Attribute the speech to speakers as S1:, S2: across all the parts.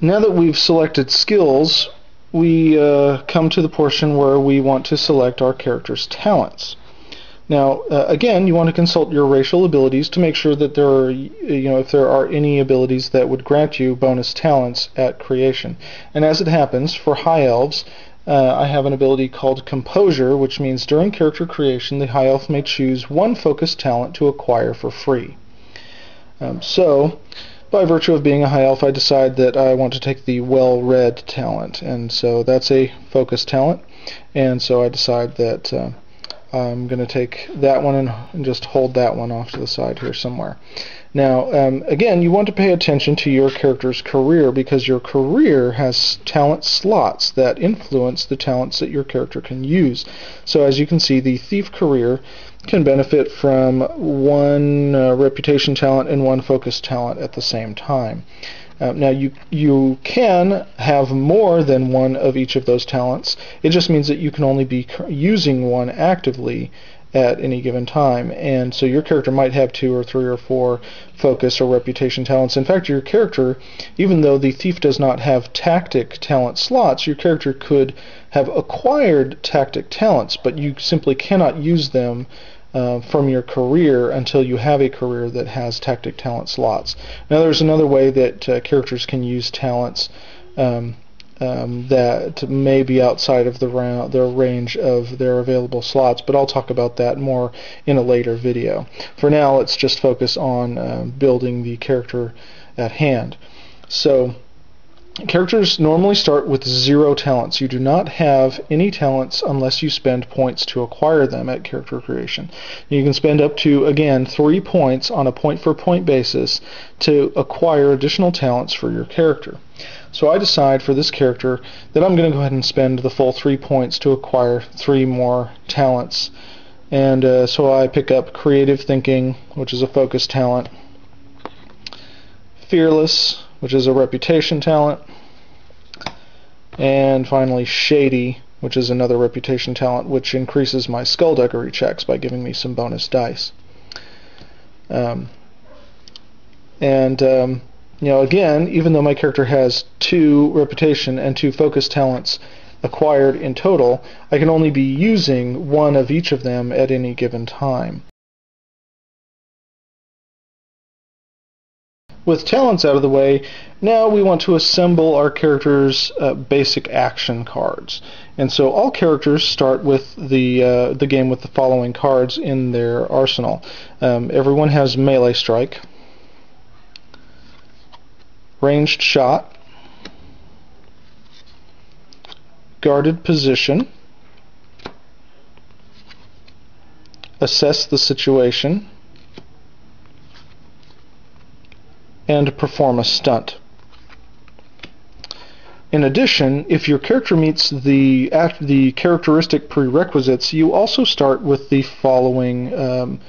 S1: Now that we've selected skills, we come to the portion where we want to select our character's talents. Now, again, you want to consult your racial abilities to make sure that there are, if there are any abilities that would grant you bonus talents at creation. And as it happens, for High Elves, I have an ability called Composure, which means during character creation, the High Elf may choose one focused talent to acquire for free. So, by virtue of being a High Elf, I decide that I want to take the Well-Read talent, and so that's a focused talent, and so I decide that I'm going to take that one and just hold that one off to the side here somewhere. Now, again, you want to pay attention to your character's career, because your career has talent slots that influence the talents that your character can use. So as you can see, the Thief career can benefit from one reputation talent and one focus talent at the same time. Now you can have more than one of each of those talents. It just means that you can only be using one actively at any given time, and so your character might have 2 or 3 or 4 focus or reputation talents. In fact, your character, even though the Thief does not have tactic talent slots, your character could have acquired tactic talents, but you simply cannot use them from your career until you have a career that has tactic talent slots. Now, there's another way that characters can use talents that may be outside of the range of their available slots, but I'll talk about that more in a later video. For now, let's just focus on building the character at hand. So, characters normally start with 0 talents. You do not have any talents unless you spend points to acquire them at character creation. You can spend up to, again, 3 points on a point-for-point basis to acquire additional talents for your character. So I decide for this character that I'm going to go ahead and spend the full 3 points to acquire 3 more talents. And so I pick up Creative Thinking, which is a focus talent, Fearless, which is a reputation talent, and finally Shady, which is another reputation talent, which increases my skullduggery checks by giving me some bonus dice. Again, even though my character has 2 reputation and 2 focus talents acquired in total, I can only be using one of each of them at any given time. With talents out of the way, now we want to assemble our character's basic action cards. And so all characters start with the game with the following cards in their arsenal. Everyone has Melee Strike, Ranged Shot, Guarded Position, Assess the Situation, and Perform a Stunt. In addition, if your character meets the characteristic prerequisites, you also start with the following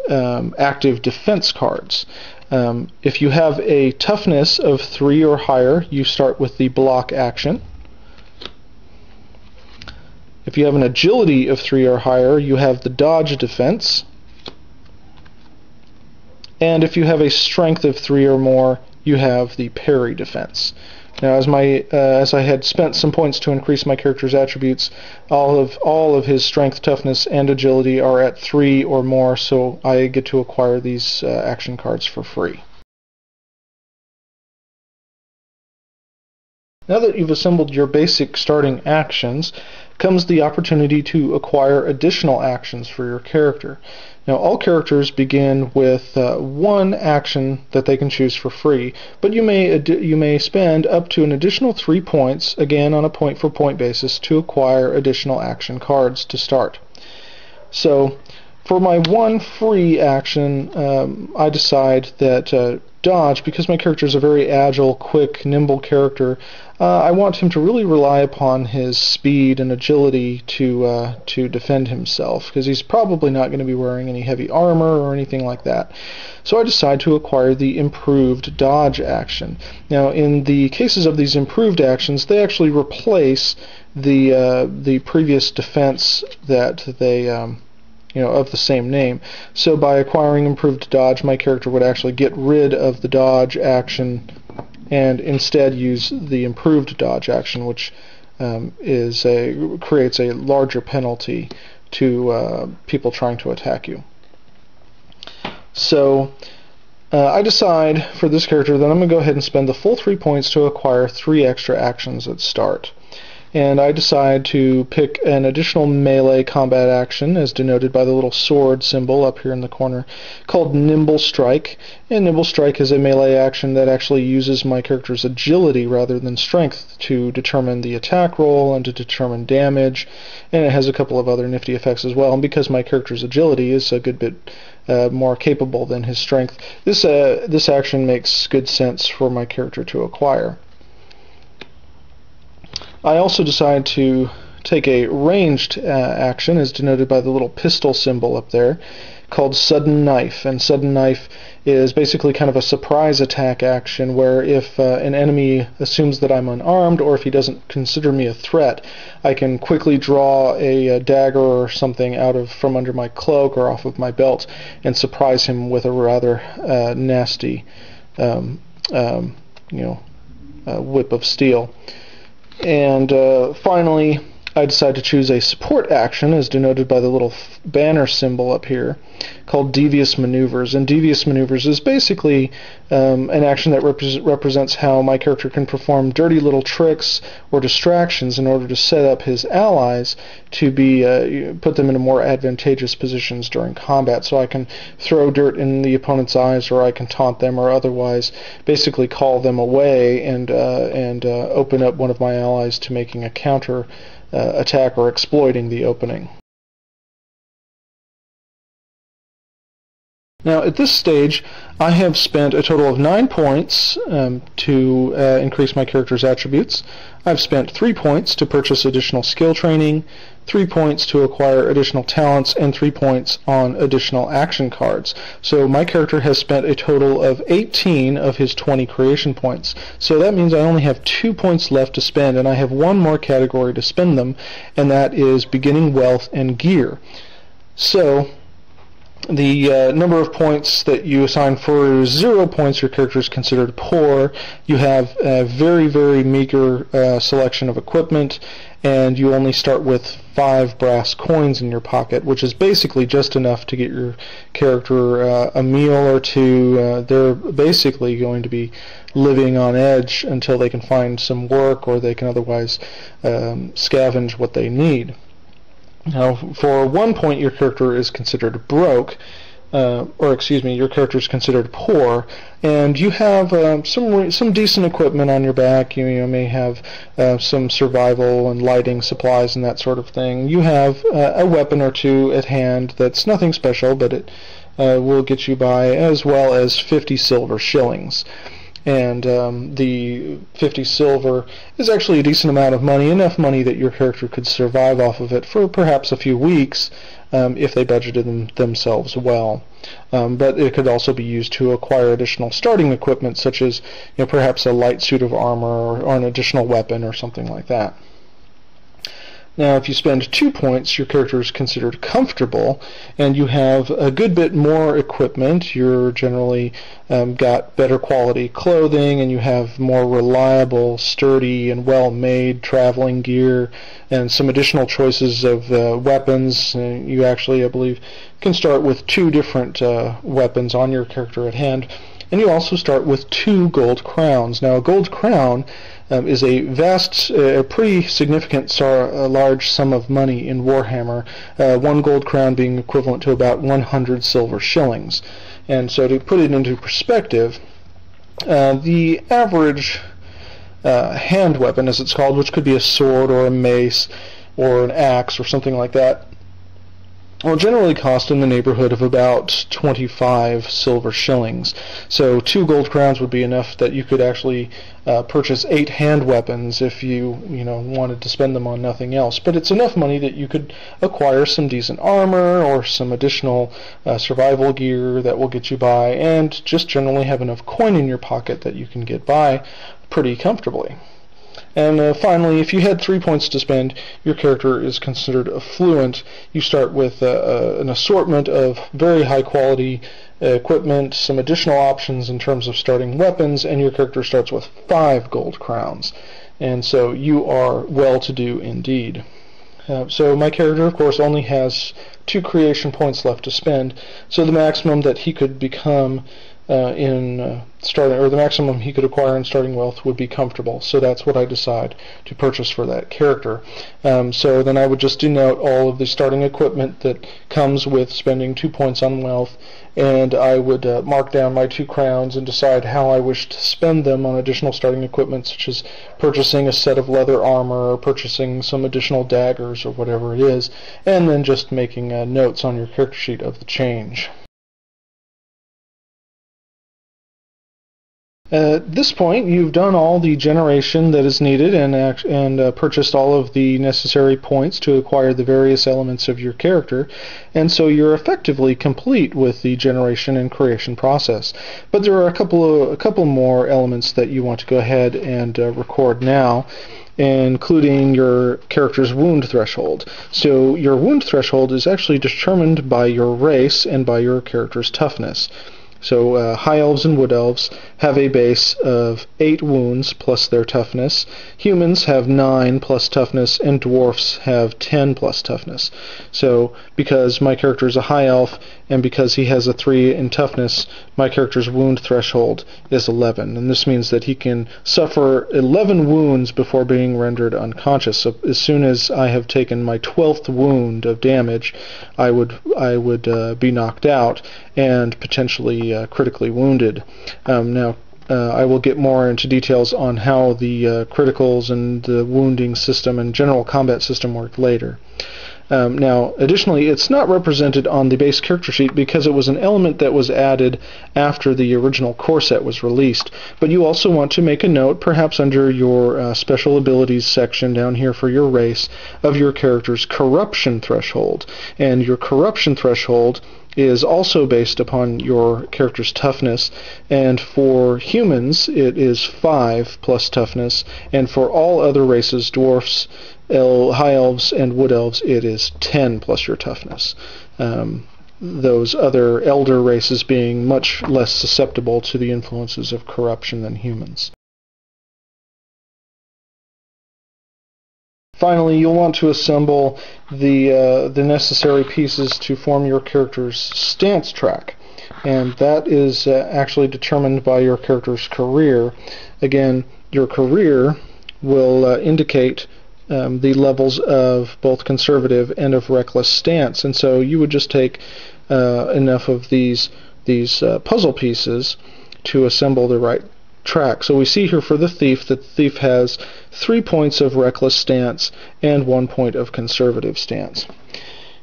S1: active defense cards. If you have a toughness of 3 or higher, you start with the block action. If you have an agility of 3 or higher, you have the dodge defense. And if you have a strength of 3 or more, you have the parry defense. Now, as I had spent some points to increase my character's attributes, all of his strength, toughness, and agility are at 3 or more, so I get to acquire these action cards for free. Now that you've assembled your basic starting actions, comes the opportunity to acquire additional actions for your character. Now, all characters begin with 1 action that they can choose for free, but you may spend up to an additional 3 points, again on a point-for-point basis, to acquire additional action cards to start. So, for my 1 free action, I decide that Dodge, because my character is a very agile, quick, nimble character, I want him to really rely upon his speed and agility to defend himself, because he's probably not going to be wearing any heavy armor or anything like that. So I decide to acquire the improved dodge action. Now, in the cases of these improved actions, they actually replace the previous defense that they of the same name. So by acquiring improved dodge, my character would actually get rid of the dodge action and instead use the improved dodge action, which creates a larger penalty to people trying to attack you. So I decide for this character that I'm going to go ahead and spend the full 3 points to acquire 3 extra actions at start. And I decide to pick an additional melee combat action, as denoted by the little sword symbol up here in the corner, called Nimble Strike. And Nimble Strike is a melee action that actually uses my character's agility rather than strength to determine the attack roll and to determine damage. And it has a couple of other nifty effects as well. And because my character's agility is a good bit more capable than his strength, this action makes good sense for my character to acquire. I also decide to take a ranged action, as denoted by the little pistol symbol up there, called Sudden Knife. And Sudden Knife is basically kind of a surprise attack action where if an enemy assumes that I'm unarmed, or if he doesn't consider me a threat, I can quickly draw a dagger or something from under my cloak or off of my belt and surprise him with a rather nasty whip of steel. And finally, I decide to choose a support action, as denoted by the little banner symbol up here, called Devious Maneuvers. And Devious Maneuvers is basically an action that represents how my character can perform dirty little tricks or distractions in order to set up his allies to put them into more advantageous positions during combat. So I can throw dirt in the opponent's eyes, or I can taunt them, or otherwise basically call them away and open up one of my allies to making a counter attack or exploiting the opening. Now at this stage I have spent a total of 9 points to increase my character's attributes. I've spent 3 points to purchase additional skill training, 3 points to acquire additional talents, and 3 points on additional action cards. So my character has spent a total of 18 of his 20 creation points. So that means I only have 2 points left to spend, and I have one more category to spend them, and that is beginning wealth and gear. So the number of points that you assign for 0 points, your character is considered poor. You have a very, very meager selection of equipment, and you only start with 5 brass coins in your pocket, which is basically just enough to get your character a meal or two. They're basically going to be living on edge until they can find some work, or they can otherwise scavenge what they need. Now, for 1 point, your character is considered broke, your character is considered poor, and you have some decent equipment on your back. You may have some survival and lighting supplies and that sort of thing. You have a weapon or two at hand that's nothing special, but it will get you by, as well as 50 silver shillings. And the 50 silver is actually a decent amount of money, enough money that your character could survive off of it for perhaps a few weeks if they budgeted themselves well. But it could also be used to acquire additional starting equipment, such as perhaps a light suit of armor or an additional weapon or something like that. Now, if you spend 2 points, your character is considered comfortable, and you have a good bit more equipment. You're generally got better quality clothing, and you have more reliable, sturdy, and well-made traveling gear, and some additional choices of weapons. You actually, I believe, can start with 2 different weapons on your character at hand. And you also start with 2 gold crowns. Now, a gold crown is a pretty significant, large sum of money in Warhammer, 1 gold crown being equivalent to about 100 silver shillings. And so to put it into perspective, the average hand weapon, as it's called, which could be a sword or a mace or an axe or something like that, will generally cost in the neighborhood of about 25 silver shillings. So 2 gold crowns would be enough that you could actually purchase 8 hand weapons if you wanted to spend them on nothing else. But it's enough money that you could acquire some decent armor or some additional survival gear that will get you by, and just generally have enough coin in your pocket that you can get by pretty comfortably. And finally, if you had 3 points to spend, your character is considered affluent. You start with an assortment of very high quality equipment, some additional options in terms of starting weapons, and your character starts with 5 gold crowns. And so you are well-to-do indeed. So my character, of course, only has 2 creation points left to spend, so the maximum that he could become the maximum he could acquire in starting wealth would be comfortable. So that's what I decide to purchase for that character. So then I would just denote all of the starting equipment that comes with spending 2 points on wealth, and I would mark down my 2 crowns and decide how I wish to spend them on additional starting equipment, such as purchasing a set of leather armor or purchasing some additional daggers or whatever it is, and then just making notes on your character sheet of the change. At this point, you've done all the generation that is needed and purchased all of the necessary points to acquire the various elements of your character, and so you're effectively complete with the generation and creation process. But there are a couple more elements that you want to go ahead and record now, including your character's wound threshold. So your wound threshold is actually determined by your race and by your character's toughness. So high elves and wood elves have a base of 8 wounds plus their toughness. Humans have 9 plus toughness, and dwarfs have 10 plus toughness. So because my character is a high elf, and because he has a 3 in toughness, my character's wound threshold is 11. And this means that he can suffer 11 wounds before being rendered unconscious. So as soon as I have taken my 12th wound of damage, I would be knocked out and potentially critically wounded. Now, I will get more into details on how the criticals and the wounding system and general combat system work later. Now, additionally, it's not represented on the base character sheet because it was an element that was added after the original core set was released. But you also want to make a note, perhaps under your special abilities section down here for your race, of your character's corruption threshold. And your corruption threshold is also based upon your character's toughness, and for humans it is 5 plus toughness, and for all other races, dwarfs, high elves, and wood elves, it is 10 plus your toughness. Those other elder races being much less susceptible to the influences of corruption than humans. Finally, you'll want to assemble the necessary pieces to form your character's stance track, and that is actually determined by your character's career. Again, your career will indicate the levels of both conservative and of reckless stance, and so you would just take enough of these puzzle pieces to assemble the right track. So we see here for the thief that the thief has 3 points of reckless stance and 1 point of conservative stance.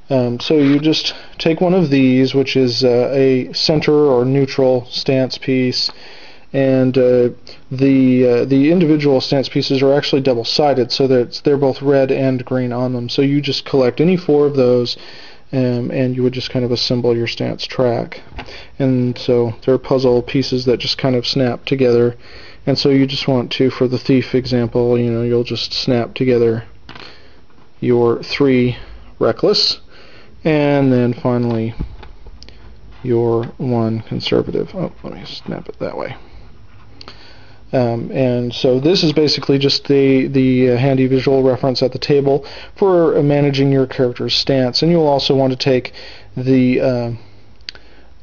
S1: So you just take one of these, which is a center or neutral stance piece, and the individual stance pieces are actually double-sided, so that they're both red and green on them. So you just collect any 4 of those, and you would just kind of assemble your stance track. And so there are puzzle pieces that just kind of snap together, and so you just want to, for the thief example, you'll just snap together your 3 reckless, and then finally your 1 conservative. Oh, let me snap it that way. And so this is basically just the handy visual reference at the table for managing your character's stance. And you'll also want to take the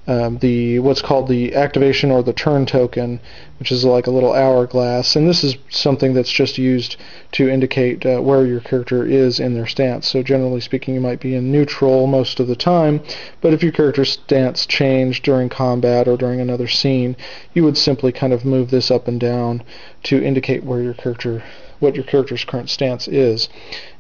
S1: what's called the activation or the turn token, which is like a little hourglass, and this is something that's just used to indicate where your character is in their stance. So generally speaking, you might be in neutral most of the time, but if your character's stance changed during combat or during another scene, you would simply kind of move this up and down to indicate where what your character's current stance is.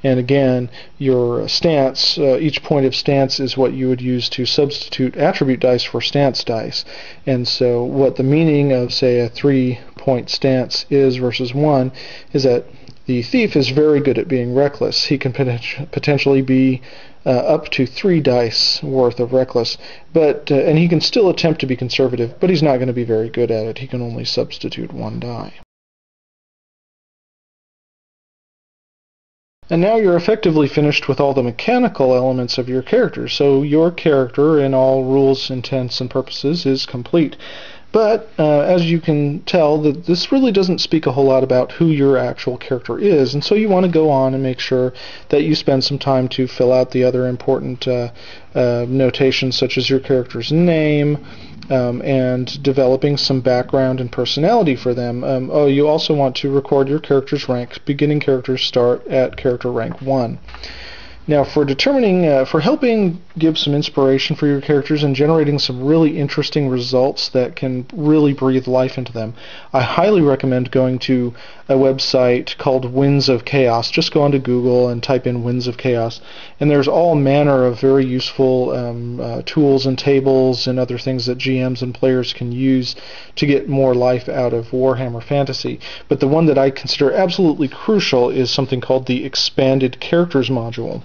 S1: And again, your stance, each point of stance is what you would use to substitute attribute dice for stance dice. And so what the meaning of, say, a 3-point stance is versus 1 is that the thief is very good at being reckless. He can potentially be up to 3 dice worth of reckless, but and he can still attempt to be conservative, but he's not going to be very good at it. He can only substitute 1 die. And now you're effectively finished with all the mechanical elements of your character. So your character, in all rules, intents, and purposes, is complete. But as you can tell, that this really doesn't speak a whole lot about who your actual character is, and so you want to go on and make sure that you spend some time to fill out the other important notations, such as your character's name, and developing some background and personality for them. You also want to record your character's rank. Beginning characters start at character rank 1. Now, for determining, for helping give some inspiration for your characters and generating some really interesting results that can really breathe life into them, I highly recommend going to a website called Winds of Chaos. Just go onto Google and type in Winds of Chaos, and there's all manner of very useful tools and tables and other things that GMs and players can use to get more life out of Warhammer Fantasy. But the one that I consider absolutely crucial is something called the Expanded Characters module.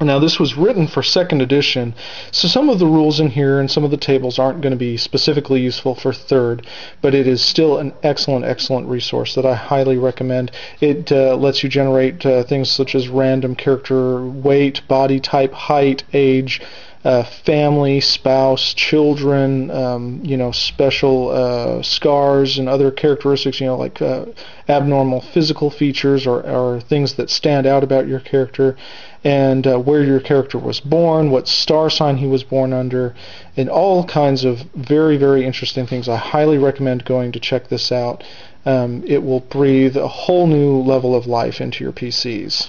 S1: Now, this was written for 2nd edition, so some of the rules in here and some of the tables aren't going to be specifically useful for 3rd, but it is still an excellent resource that I highly recommend. It lets you generate things such as random character weight, body type, height, age, family, spouse, children, special scars and other characteristics, like abnormal physical features or things that stand out about your character, and where your character was born, what star sign he was born under, and all kinds of very interesting things. I highly recommend going to check this out. It will breathe a whole new level of life into your PCs.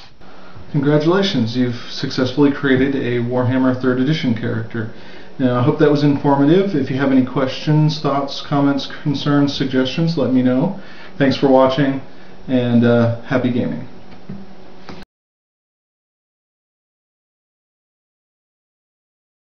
S1: Congratulations, you've successfully created a Warhammer 3rd Edition character. Now, I hope that was informative. If you have any questions, thoughts, comments, concerns, suggestions, let me know. Thanks for watching, and happy gaming.